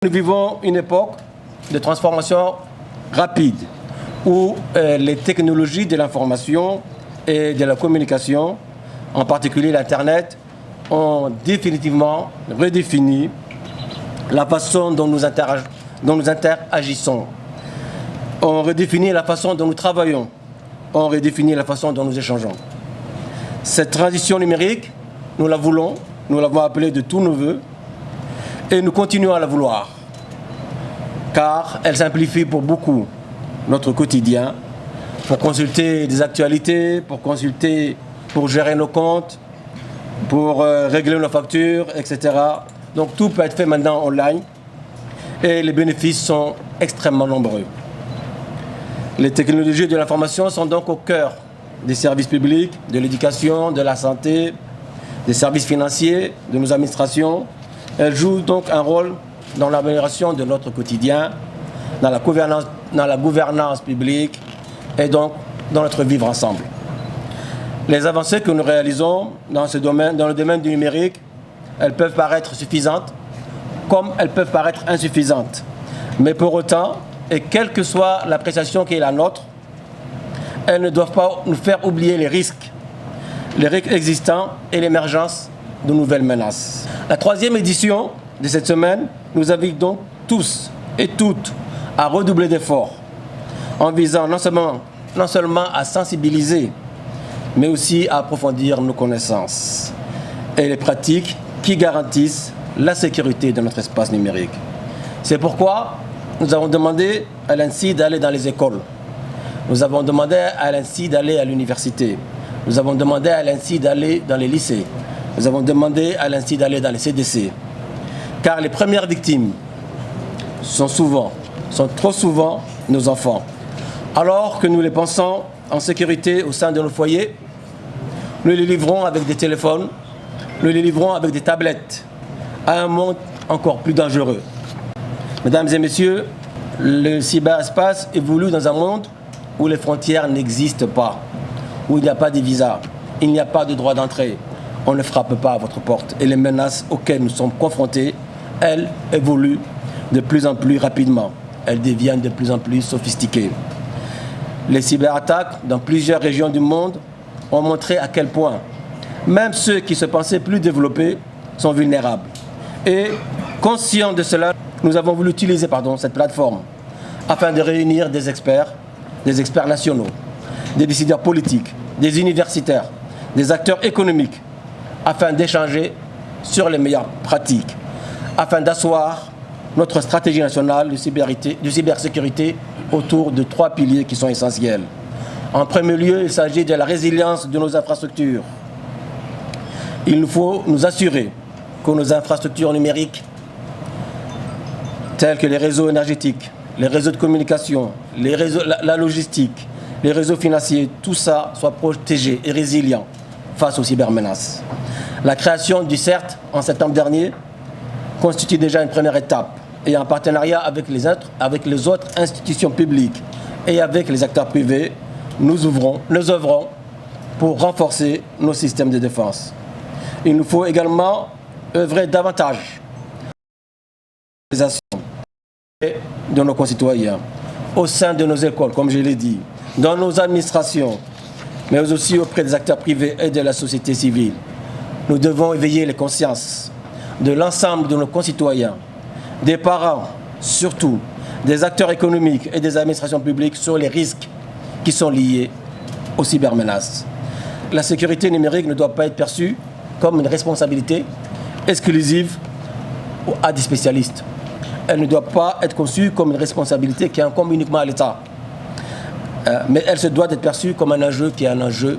Nous vivons une époque de transformation rapide où les technologies de l'information et de la communication, en particulier l'Internet, ont définitivement redéfini la façon dont nous interagissons, ont redéfini la façon dont nous travaillons, ont redéfini la façon dont nous échangeons. Cette transition numérique, nous l'avons appelée de tous nos voeux, et nous continuons à la vouloir, car elle simplifie pour beaucoup notre quotidien, pour consulter des actualités, pour gérer nos comptes, pour régler nos factures, etc. Donc tout peut être fait maintenant online et les bénéfices sont extrêmement nombreux. Les technologies de l'information sont donc au cœur des services publics, de l'éducation, de la santé, des services financiers, de nos administrations. Elles jouent donc un rôle dans l'amélioration de notre quotidien, dans la gouvernance publique et donc dans notre vivre ensemble. Les avancées que nous réalisons dans le domaine du numérique, elles peuvent paraître suffisantes comme elles peuvent paraître insuffisantes. Mais pour autant, et quelle que soit l'appréciation qui est la nôtre, elles ne doivent pas nous faire oublier les risques existants et l'émergence de nouvelles menaces. La 3e édition de cette semaine nous invite donc tous et toutes à redoubler d'efforts en visant non seulement à sensibiliser, mais aussi à approfondir nos connaissances et les pratiques qui garantissent la sécurité de notre espace numérique. C'est pourquoi nous avons demandé à l'ANSSI d'aller dans les écoles. Nous avons demandé à l'ANSSI d'aller à l'université. Nous avons demandé à l'ANSSI d'aller dans les lycées. Nous avons demandé à l'ANSSI d'aller dans les CDC. Car les premières victimes sont trop souvent nos enfants. Alors que nous les pensons en sécurité au sein de nos foyers, nous les livrons avec des téléphones, nous les livrons avec des tablettes à un monde encore plus dangereux. Mesdames et messieurs, le cyberespace évolue dans un monde où les frontières n'existent pas, où il n'y a pas de visa, il n'y a pas de droit d'entrée. On ne frappe pas à votre porte. Et les menaces auxquelles nous sommes confrontés, elles évoluent de plus en plus rapidement. Elles deviennent de plus en plus sophistiquées. Les cyberattaques dans plusieurs régions du monde ont montré à quel point même ceux qui se pensaient plus développés sont vulnérables. Et conscients de cela, nous avons voulu utiliser cette plateforme afin de réunir des experts nationaux, des décideurs politiques, des universitaires, des acteurs économiques, afin d'échanger sur les meilleures pratiques, afin d'asseoir notre stratégie nationale de cybersécurité autour de 3 piliers qui sont essentiels. En premier lieu, il s'agit de la résilience de nos infrastructures. Il nous faut nous assurer que nos infrastructures numériques, telles que les réseaux énergétiques, les réseaux de communication, la logistique, les réseaux financiers, tout ça soit protégé et résilient face aux cybermenaces. La création du CERT en septembre dernier constitue déjà une première étape et en partenariat avec les autres institutions publiques et avec les acteurs privés, nous œuvrons pour renforcer nos systèmes de défense. Il nous faut également œuvrer davantage de nos concitoyens, au sein de nos écoles, comme je l'ai dit, dans nos administrations, mais aussi auprès des acteurs privés et de la société civile. Nous devons éveiller les consciences de l'ensemble de nos concitoyens, des parents, surtout, des acteurs économiques et des administrations publiques sur les risques qui sont liés aux cybermenaces. La sécurité numérique ne doit pas être perçue comme une responsabilité exclusive à des spécialistes. Elle ne doit pas être conçue comme une responsabilité qui incombe uniquement à l'État. Mais elle se doit d'être perçue comme un enjeu qui est un enjeu